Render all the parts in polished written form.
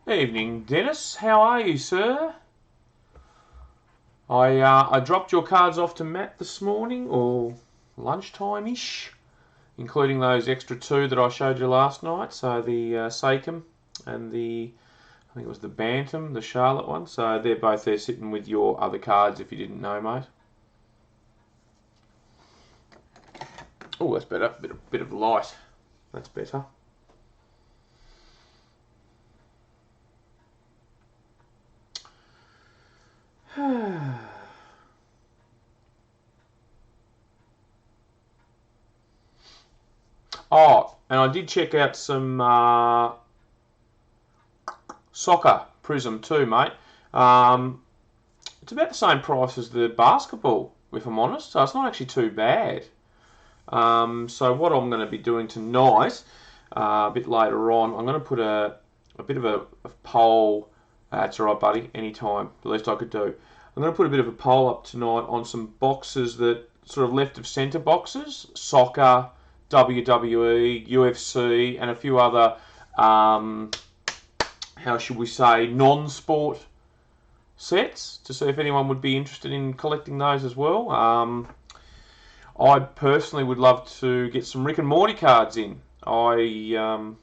Evening, Dennis. How are you, sir? I dropped your cards off to Matt this morning, or lunchtime-ish, including those extra two that I showed you last night. So the Sachem and I think it was the Bantam, the Charlotte one. So they're both there sitting with your other cards if you didn't know, mate. Oh, that's better. Bit of light. That's better. Oh, and I did check out some soccer Prism too, mate. Um, it's about the same price as the basketball, if I'm honest. So it's not actually too bad. So what I'm going to be doing tonight, a bit later on, I'm going to put a bit of a poll. That's all right, buddy. Anytime. The least I could do. I'm going to put a bit of a poll up tonight on some boxes that sort of left of centre boxes, soccer, WWE, UFC, and a few other, how should we say, non-sport sets to see if anyone would be interested in collecting those as well. I personally would love to get some Rick and Morty cards in. I've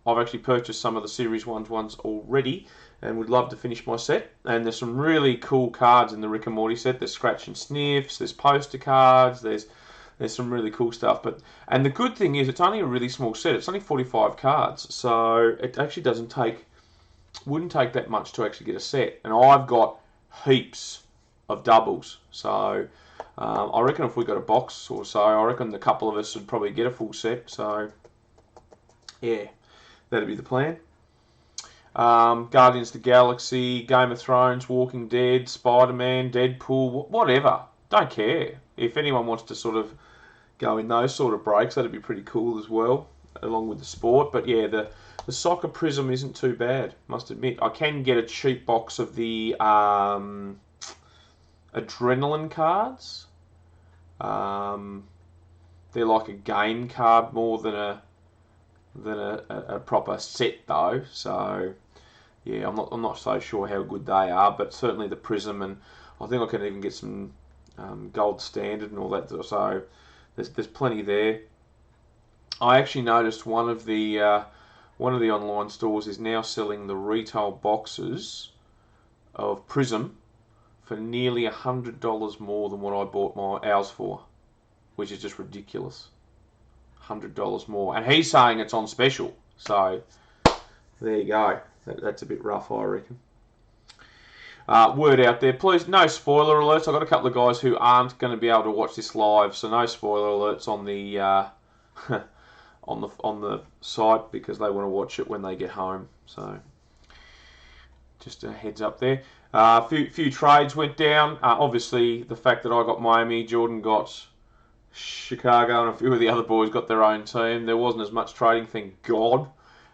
actually purchased some of the Series 1 ones already and would love to finish my set. And there's some really cool cards in the Rick and Morty set. There's scratch and sniffs, there's poster cards, there's some really cool stuff. And the good thing is it's only a really small set. It's only 45 cards, so it actually wouldn't take that much to actually get a set. And I've got heaps of doubles, so I reckon if we got a box or so, I reckon a couple of us would probably get a full set. So yeah, that'd be the plan. Guardians of the Galaxy, Game of Thrones, Walking Dead, Spider-Man, Deadpool, whatever. Don't care. If anyone wants to sort of go in those sort of breaks, that'd be pretty cool as well, along with the sport. But yeah, the soccer Prism isn't too bad, must admit. I can get a cheap box of the Adrenaline cards. They're like a game card more than a proper set though. So yeah, I'm not so sure how good they are, but certainly the Prism, and I think I can even get some gold standard and all that. So there's plenty there. I actually noticed one of the online stores is now selling the retail boxes of Prism for nearly $100 more than what I bought ours for, which is just ridiculous. $100 more, and he's saying it's on special. So there you go. That's a bit rough, I reckon. Word out there, please. No spoiler alerts. I've got a couple of guys who aren't going to be able to watch this live, so no spoiler alerts on the on the site because they want to watch it when they get home. So just a heads up there. Few trades went down. Obviously, the fact that I got Miami, Jordan got Chicago, and a few of the other boys got their own team. There wasn't as much trading, thank God,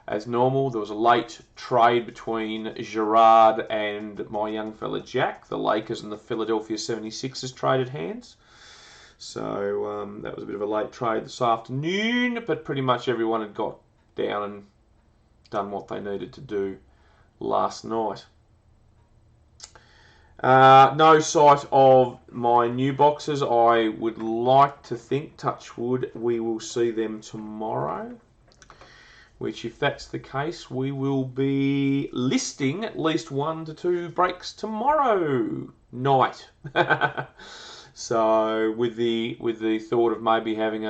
as normal. There was a late trade between Gerard and my young fella Jack. The Lakers and the Philadelphia 76ers traded hands. So that was a bit of a late trade this afternoon, but pretty much everyone had got down and done what they needed to do last night. No sight of my new boxes. I would like to think, touch wood, we will see them tomorrow. Which, if that's the case, we will be listing at least 1 to 2 breaks tomorrow night. So, with the thought of maybe having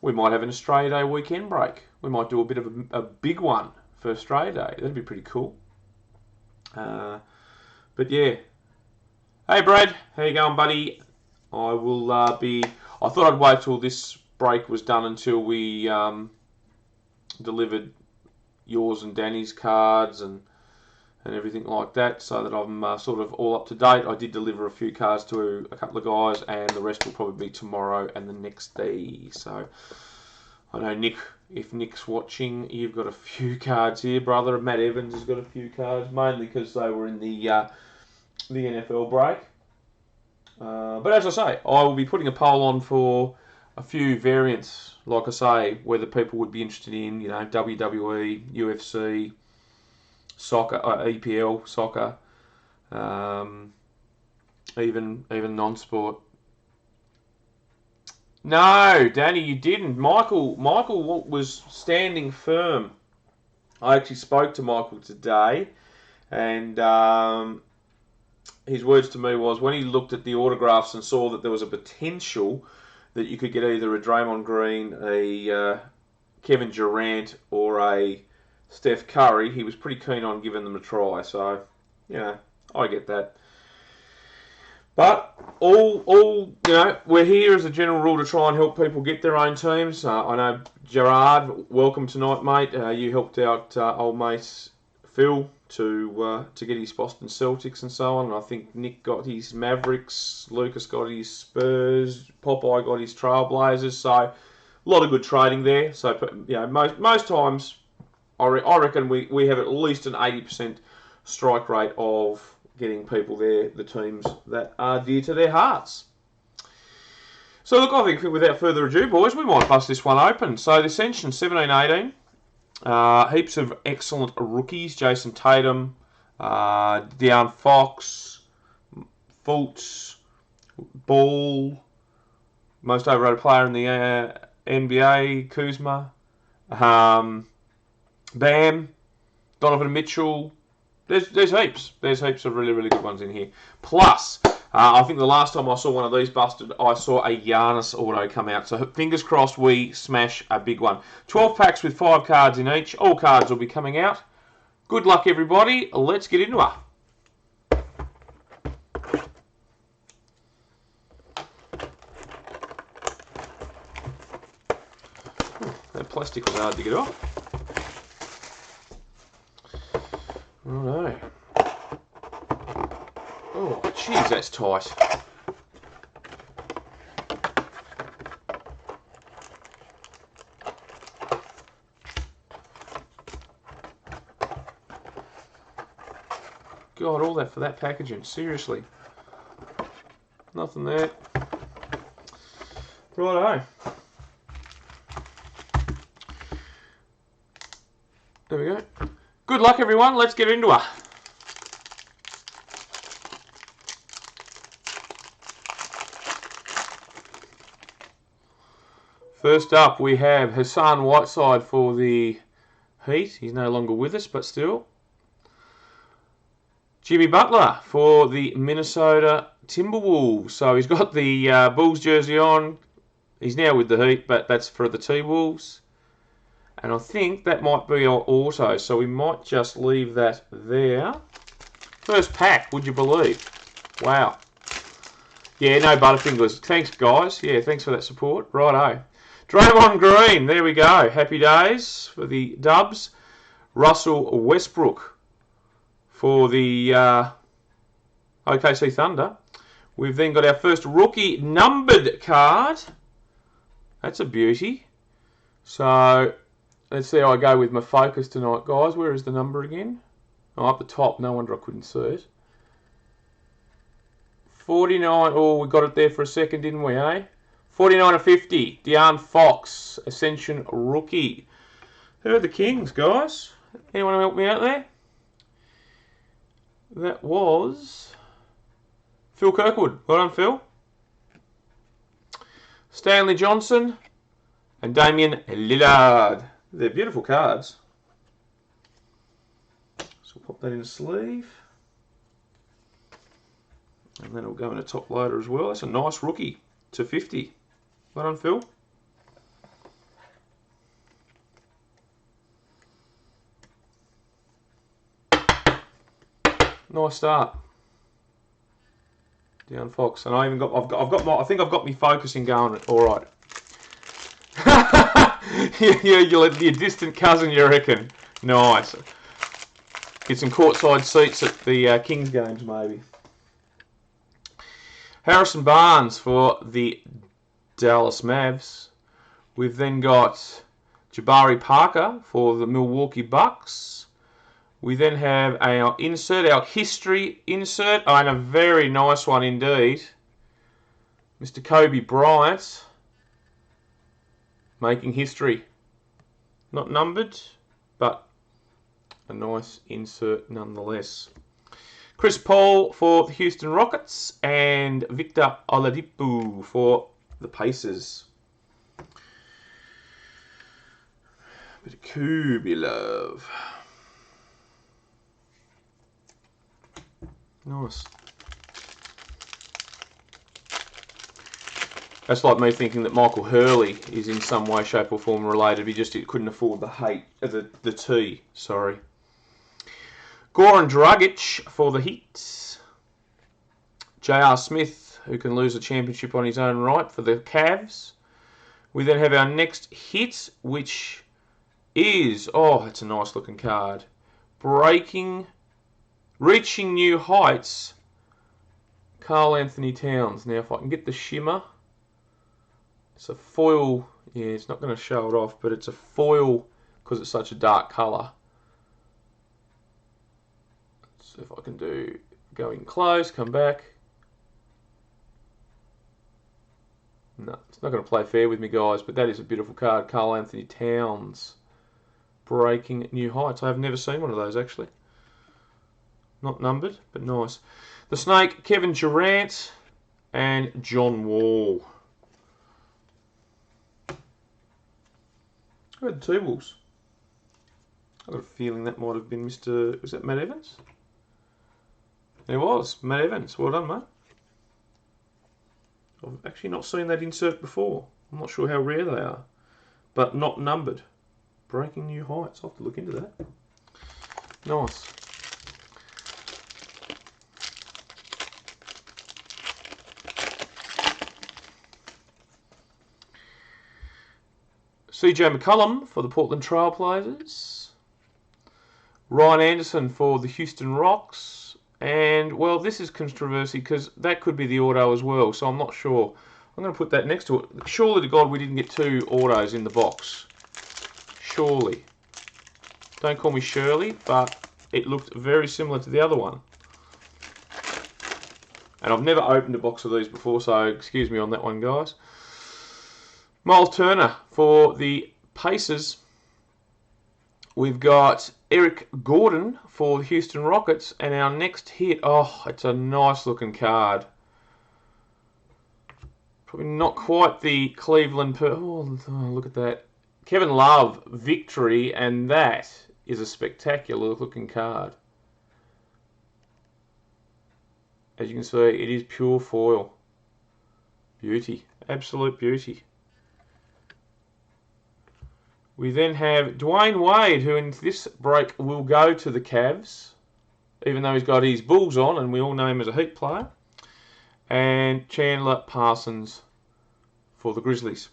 we might have an Australia Day weekend break. We might do a bit of a big one for Australia Day. That'd be pretty cool. But yeah. Hey Brad, how you going, buddy? I will I thought I'd wait till this break was done until we delivered yours and Danny's cards and everything like that, so that I'm sort of all up to date. I did deliver a few cards to a couple of guys, and the rest will probably be tomorrow and the next day. So I know Nick. If Nick's watching, you've got a few cards here, brother. Matt Evans has got a few cards, mainly because they were in the NFL break. But as I say, I will be putting a poll on for a few variants, like I say, whether people would be interested in, WWE, UFC, soccer, EPL, soccer, even non-sport. No, Danny, you didn't. Michael was standing firm. I actually spoke to Michael today, and his words to me was, when he looked at the autographs and saw that there was a potential that you could get either a Draymond Green, a Kevin Durant, or a Steph Curry, he was pretty keen on giving them a try. So, I get that. But we're here as a general rule to try and help people get their own teams. I know Gerard, welcome tonight, mate. You helped out old mate Phil to get his Boston Celtics and so on. And I think Nick got his Mavericks, Lucas got his Spurs, Popeye got his Trailblazers. So a lot of good trading there. So most times I reckon we have at least an 80% strike rate of getting people there, the teams that are dear to their hearts. So look, I think without further ado, boys, we might bust this one open. So the Ascension 17-18, heaps of excellent rookies: Jason Tatum, De'Aaron Fox, Fultz, Ball, most overrated player in the NBA, Kuzma, Bam, Donovan Mitchell. There's heaps. There's heaps of really, really good ones in here. Plus, I think the last time I saw one of these busted, I saw a Giannis auto come out. So fingers crossed we smash a big one. 12 packs with 5 cards in each. All cards will be coming out. Good luck, everybody. Let's get into it. That plastic was hard to get off. Righto. Oh, jeez, that's tight. God, all that for that packaging. Seriously. Nothing there. Righto. There we go. Good luck, everyone. Let's get into it. First up, we have Hassan Whiteside for the Heat. He's no longer with us, but still. Jimmy Butler for the Minnesota Timberwolves. So he's got the Bulls jersey on. He's now with the Heat, but that's for the T-Wolves. And I think that might be our auto, so we might just leave that there. First pack, would you believe? Wow. Yeah, no Butterfingers. Thanks, guys. Yeah, thanks for that support. Righto. Draymond Green, there we go. Happy days for the Dubs. Russell Westbrook for the OKC Thunder. We've then got our first rookie numbered card. That's a beauty. So let's see how I go with my focus tonight, guys. Where is the number again? Oh, up the top. No wonder I couldn't see it. 49. Oh, we got it there for a second, didn't we, eh? 49/50. De'Aaron Fox, Ascension rookie. Who are the Kings, guys? Anyone help me out there? That was Phil Kirkwood. Well done, Phil. Stanley Johnson and Damian Lillard. They're beautiful cards. So we'll pop that in a sleeve. And then it'll go in a top loader as well. That's a nice rookie to 50. Well done, Phil. Nice start. De'Aaron Fox. And I think I've got me focusing going all right. You're your distant cousin, you reckon? Nice. Get some courtside seats at the Kings games, maybe. Harrison Barnes for the Dallas Mavs. We've then got Jabari Parker for the Milwaukee Bucks. We then have our insert, our history insert, and a very nice one indeed. Mr. Kobe Bryant. making history. Not numbered, but a nice insert nonetheless. Chris Paul for the Houston Rockets and Victor Oladipo for the Pacers. Bit of Kubilov. Nice. That's like me thinking that Michael Hurley is in some way, shape or form related. He just couldn't afford the T. Sorry. Goran Dragic for the Heat. J.R. Smith, who can lose a championship on his own right, for the Cavs. We then have our next hit, which is... Oh, it's a nice looking card. Reaching new heights. Karl Anthony Towns. Now, if I can get the shimmer... It's a foil, yeah, it's not going to show it off, but it's a foil because it's such a dark colour. So if I can do, go in close, come back. No, it's not going to play fair with me, guys, but that is a beautiful card. Karl Anthony Towns, breaking new heights. I have never seen one of those, actually. Not numbered, but nice. The Snake, Kevin Durant, and John Wall. I had the T-Wolves. I've got a feeling that might have been Mr... Was that Matt Evans? It was. Matt Evans. Well done, mate. I've actually not seen that insert before. I'm not sure how rare they are. But not numbered. Breaking new heights. I'll have to look into that. Nice. CJ McCollum for the Portland Trailblazers. Ryan Anderson for the Houston Rocks. And, well, this is controversy because that could be the auto as well, so I'm not sure. I'm going to put that next to it. Surely to God we didn't get two autos in the box. Surely. Don't call me Shirley, but it looked very similar to the other one. And I've never opened a box of these before, so excuse me on that one, guys. Miles Turner for the Pacers. We've got Eric Gordon for the Houston Rockets. And our next hit, oh, it's a nice looking card. Probably not quite the Cleveland... Oh, look at that. Kevin Love, Victory, and that is a spectacular looking card. As you can see, it is pure foil. Beauty. Absolute beauty. We then have Dwayne Wade, who in this break will go to the Cavs, even though he's got his Bulls on, and we all know him as a Heat player. And Chandler Parsons for the Grizzlies.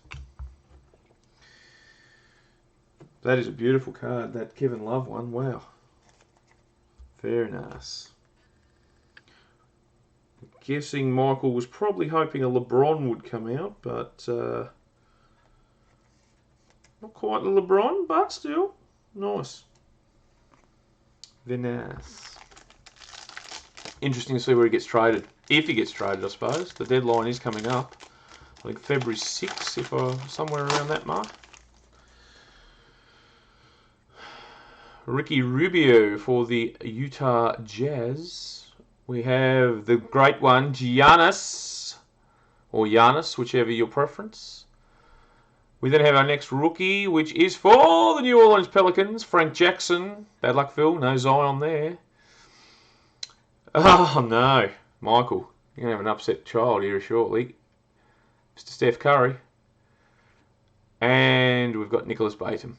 That is a beautiful card, that Kevin Love one. Wow. Very nice. I'm guessing Michael was probably hoping a LeBron would come out, but... not quite the LeBron, but still nice. Very nice. Interesting to see where he gets traded. If he gets traded, I suppose. The deadline is coming up. I think February 6th, if somewhere around that mark. Ricky Rubio for the Utah Jazz. We have the great one, Giannis, or Giannis, whichever your preference. We then have our next rookie, which is for the New Orleans Pelicans, Frank Jackson. Bad luck, Phil. No Zion there. Oh, no. Michael, you're going to have an upset child here shortly. Mr. Steph Curry. And we've got Nicholas Batum.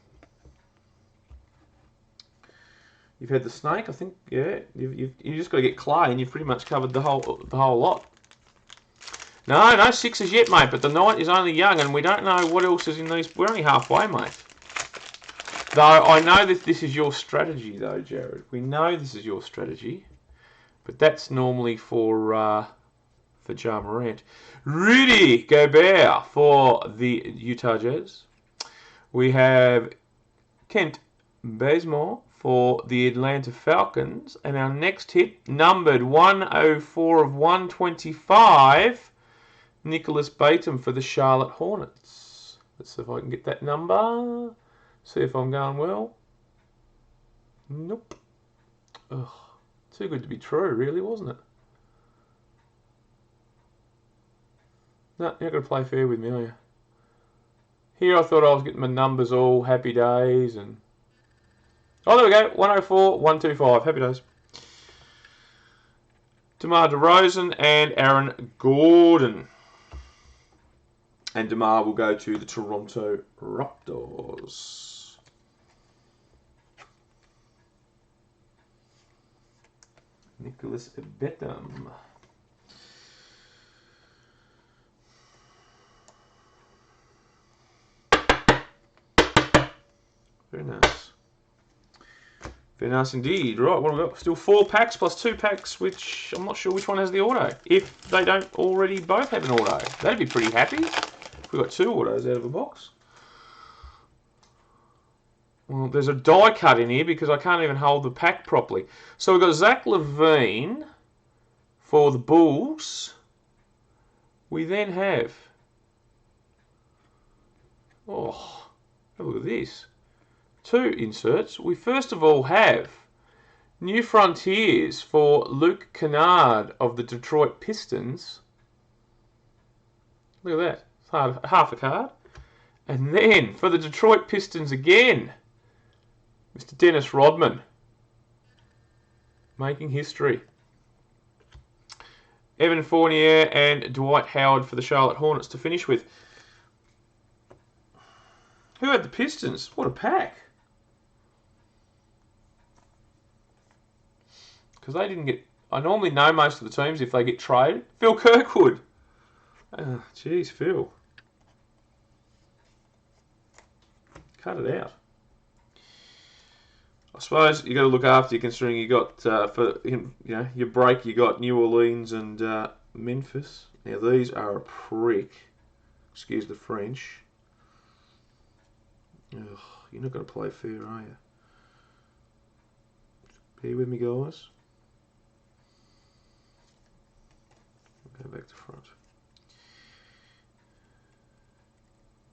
You've had the Snake, I think. Yeah, you just got to get Clay, and you've pretty much covered the whole lot. No sixes yet, mate, but the night is only young and we don't know what else is in these. We're only halfway, mate. Though I know that this is your strategy, though, Jared. We know this is your strategy, but that's normally for Ja Morant. Rudy Gobert for the Utah Jazz. We have Kent Bazemore for the Atlanta Falcons. And our next hit, numbered 104 of 125, Nicholas Batum for the Charlotte Hornets. Let's see if I can get that number. See if I'm going well. Nope. Ugh. Too good to be true, really, wasn't it? No, you're not going to play fair with me, are you? Here I thought I was getting my numbers all happy days and... Oh, there we go. 104, 125. Happy days. DeMar DeRozan and Aaron Gordon. And DeMar will go to the Toronto Raptors. Nicholas Batum. Very nice. Very nice indeed. Right, what have we got? Still 4 packs plus 2 packs, which I'm not sure which one has the auto. If they don't already both have an auto. That'd be pretty happy. We've got 2 autos out of a box. Well, there's a die cut in here because I can't even hold the pack properly. So we've got Zach LaVine for the Bulls. We then have... Oh, have a look at this. 2 inserts. We first of all have New Frontiers for Luke Kennard of the Detroit Pistons. Look at that. It's half a card. And then for the Detroit Pistons again, Mr. Dennis Rodman. Making history. Evan Fournier and Dwight Howard for the Charlotte Hornets to finish with. Who had the Pistons? What a pack. Because they didn't get... I normally know most of the teams if they get traded. Phil Kirkwood. Oh, jeez, Phil. Cut it out. I suppose you got to look after you, considering you got for your break. You got New Orleans and Memphis. Now these are a prick. Excuse the French. Ugh, you're not going to play fair, are you? Bear with me, guys. Go back to front.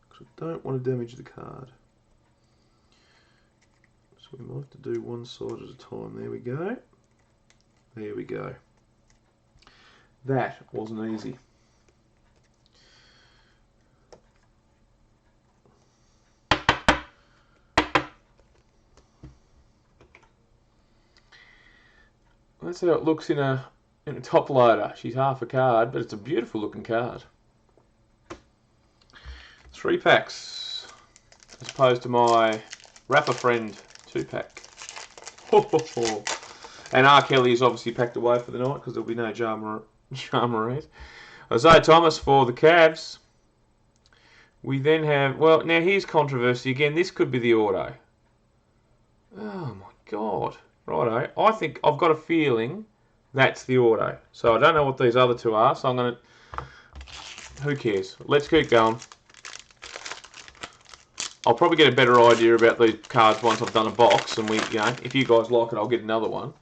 Because I don't want to damage the card. So we might have to do one side at a time. There we go. There we go. That wasn't easy. That's how it looks in a top loader. She's half a card, but it's a beautiful looking card. 3 packs, as opposed to my Rapper Friend 2-pack. And R. Kelly is obviously packed away for the night because there'll be no Ja Morant. Isaiah Thomas for the Cavs. We then have, well, now here's controversy again. This could be the auto. Oh my God. Righto. I think I've got a feeling that's the auto. So I don't know what these other 2 are, so I'm going to... Who cares? Let's keep going. I'll probably get a better idea about these cards once I've done a box, and if you guys like it, I'll get another one.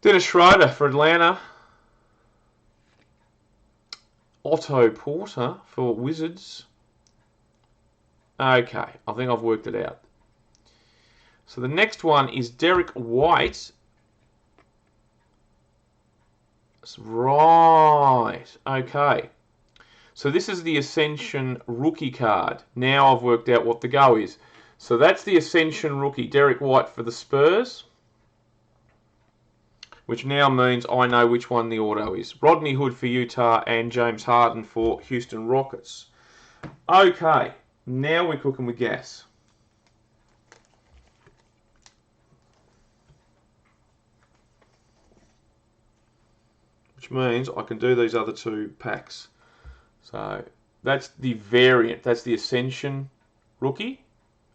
Dennis Schroeder for Atlanta. Otto Porter for Wizards. Okay, I think I've worked it out. So the next one is Derek White. Right, okay. So this is the Ascension rookie card. Now I've worked out what the go is. So that's the Ascension rookie, Derek White for the Spurs. Which now means I know which one the auto is. Rodney Hood for Utah and James Harden for Houston Rockets. Okay, now we're cooking with gas. Which means I can do these other 2 packs. So that's the variant. That's the Ascension rookie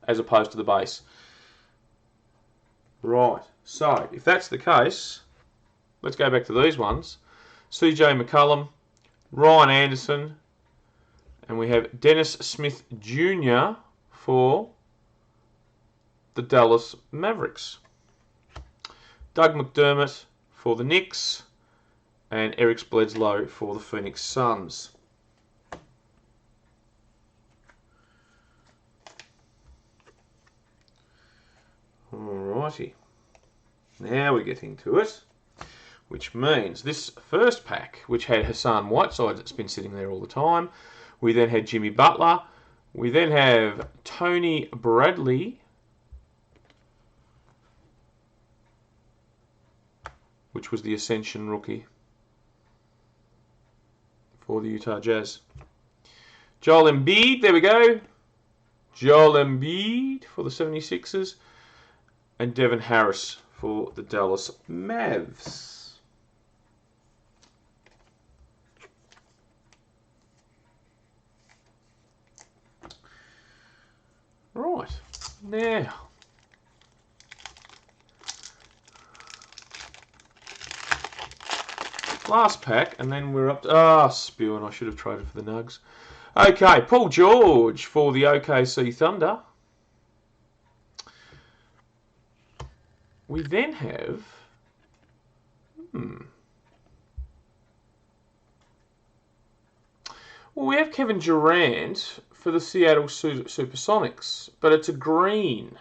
as opposed to the base. Right. So if that's the case, let's go back to these ones. CJ McCollum, Ryan Anderson, and we have Dennis Smith Jr. for the Dallas Mavericks. Doug McDermott for the Knicks, and Eric Bledsoe for the Phoenix Suns. righty. Now we're getting to it, which means this first pack, which had Hassan Whiteside that's been sitting there all the time. We then had Jimmy Butler. We then have Tony Bradley, which was the Ascension rookie for the Utah Jazz. Joel Embiid, there we go. Joel Embiid for the 76ers. And Devin Harris for the Dallas Mavs. Right, now last pack, and then we're up to spewing. I should have traded for the Nugs. Okay, Paul George for the OKC Thunder. We then have well, we have Kevin Durant for the Seattle Supersonics, but it's a green.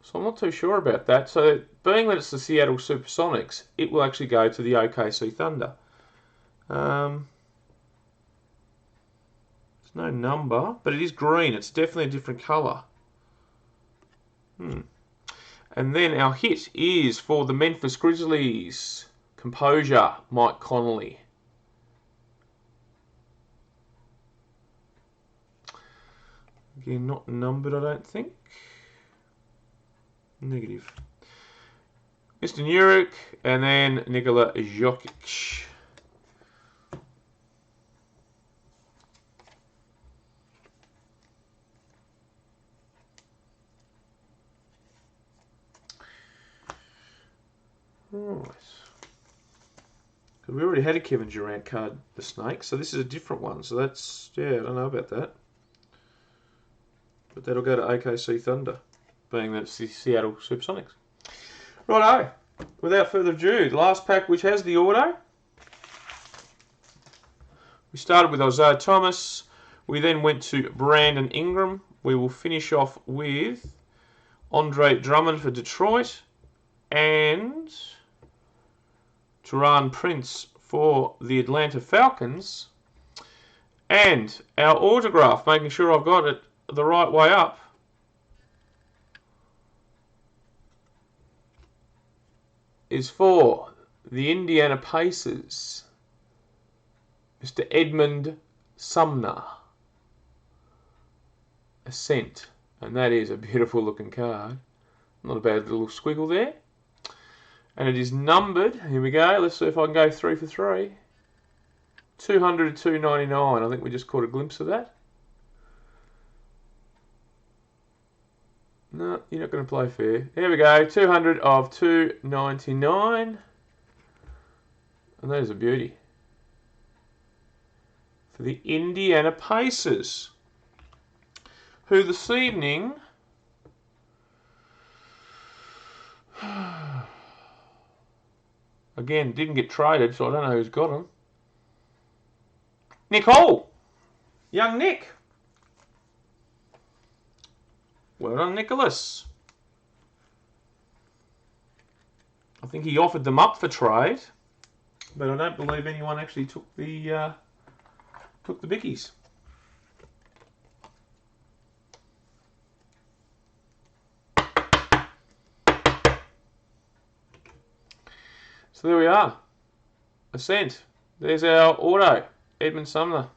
So I'm not too sure about that. So being that it's the Seattle Supersonics, it will actually go to the OKC Thunder. There's no number, but it is green. It's definitely a different colour. And then our hit is for the Memphis Grizzlies. Composure, Mike Conley. Again, not numbered, I don't think. Negative. Mr. Nurkic, and then Nikola Jokic. Right. We already had a Kevin Durant card, the Snake, so this is a different one. So that's, yeah, I don't know about that. But that'll go to OKC Thunder, being that it's the Seattle Supersonics. Righto, without further ado, the last pack which has the auto. We started with Isaiah Thomas. We then went to Brandon Ingram. We will finish off with Andre Drummond for Detroit and Taurean Prince for the Atlanta Falcons. And our autograph, making sure I've got it the right way up, is for the Indiana Pacers, Mr. Edmund Sumner. Ascent. And that is a beautiful looking card. Not a bad little squiggle there. And it is numbered. Here we go. Let's see if I can go 3 for 3. 200 to 299. I think we just caught a glimpse of that. No, you're not going to play fair. Here we go. 200 of 299. And that is a beauty. For the Indiana Pacers, who this evening again didn't get traded, so I don't know who's got them. Nick Hall. Young Nick. Well done, Nicholas. I think he offered them up for trade, but I don't believe anyone actually took the bickies. So there we are. Ascent. There's our auto, Edmund Sumner,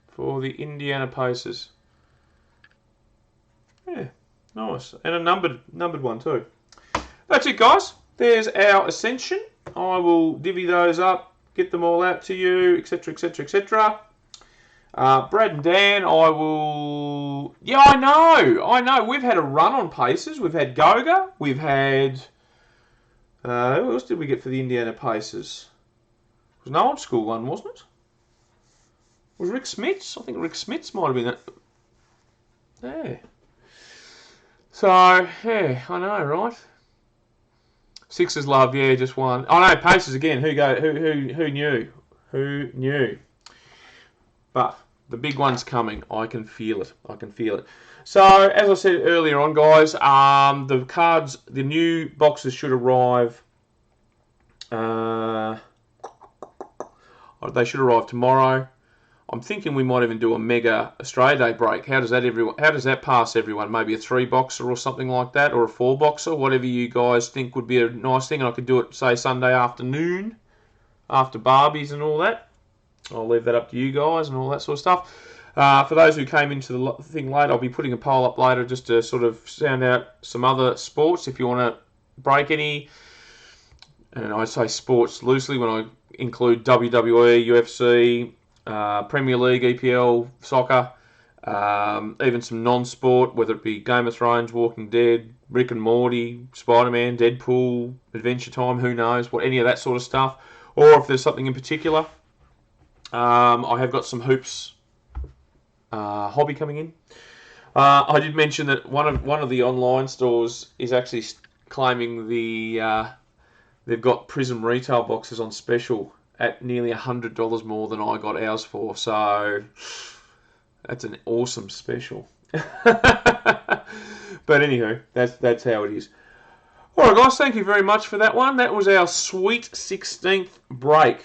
for the Indiana Pacers. Yeah, nice. And a numbered one too. That's it, guys. There's our Ascension. I will divvy those up, get them all out to you, etc, etc, etc. Brad and Dan, I will... Yeah, I know. We've had a run on Pacers. We've had Goga. We've had... who else did we get for the Indiana Pacers? It was an old school one, wasn't it? Was Rick Smits? I think Rick Smits might have been that. Yeah. So, yeah, I know, right? Sixers love, yeah, just one. Oh no, Pacers again. Who knew? Who knew? But The big one's coming. I can feel it. I can feel it. So, as I said earlier on, guys, the cards, the new boxes should arrive. They should arrive tomorrow. I'm thinking we might even do a mega Australia Day break. How does that pass everyone? Maybe a 3-boxer or something like that, or a 4-boxer, whatever you guys think would be a nice thing. And I could do it, say, Sunday afternoon, after Barbies and all that. I'll leave that up to you guys and all that sort of stuff. For those who came into the thing late, I'll be putting a poll up later just to sort of sound out some other sports if you want to break any. And I say sports loosely when I include WWE, UFC, Premier League, EPL, soccer, even some non-sport, whether it be Game of Thrones, Walking Dead, Rick and Morty, Spider-Man, Deadpool, Adventure Time, who knows, any of that sort of stuff. Or if there's something in particular. I have got some hoops hobby coming in. I did mention that one of the online stores is actually claiming they've got Prism retail boxes on special at nearly $100 more than I got ours for. So that's an awesome special. But anywho, that's how it is. All right, guys, thank you very much for that one. That was our sweet 16th break.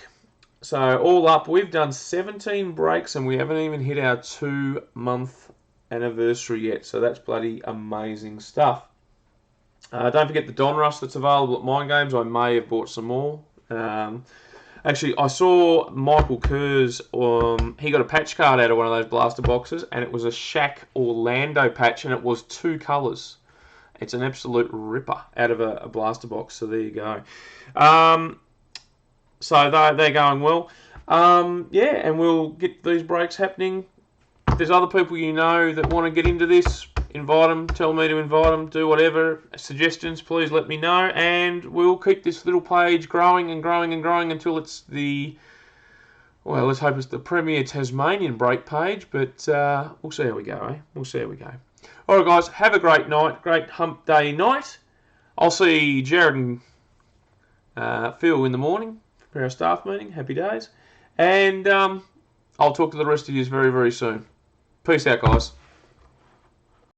So all up, we've done 17 breaks and we haven't even hit our 2-month anniversary yet. So that's bloody amazing stuff. Don't forget the Donruss that's available at Mind Games. I may have bought some more. Actually, I saw Michael Kerr's, he got a patch card out of one of those blaster boxes, and it was a Shaq Orlando patch, and it was 2 colours. It's an absolute ripper out of a blaster box, so there you go. So they're going well. Yeah, and we'll get these breaks happening. If there's other people you know that want to get into this, invite them, tell me to invite them, do whatever. Suggestions, please let me know. And we'll keep this little page growing and growing and growing until it's let's hope it's the premier Tasmanian break page. But we'll see how we go, We'll see how we go. All right, guys, have a great night, great hump day night. I'll see Jared and Phil in the morning for our staff meeting. Happy days. And I'll talk to the rest of you very, very soon. Peace out, guys.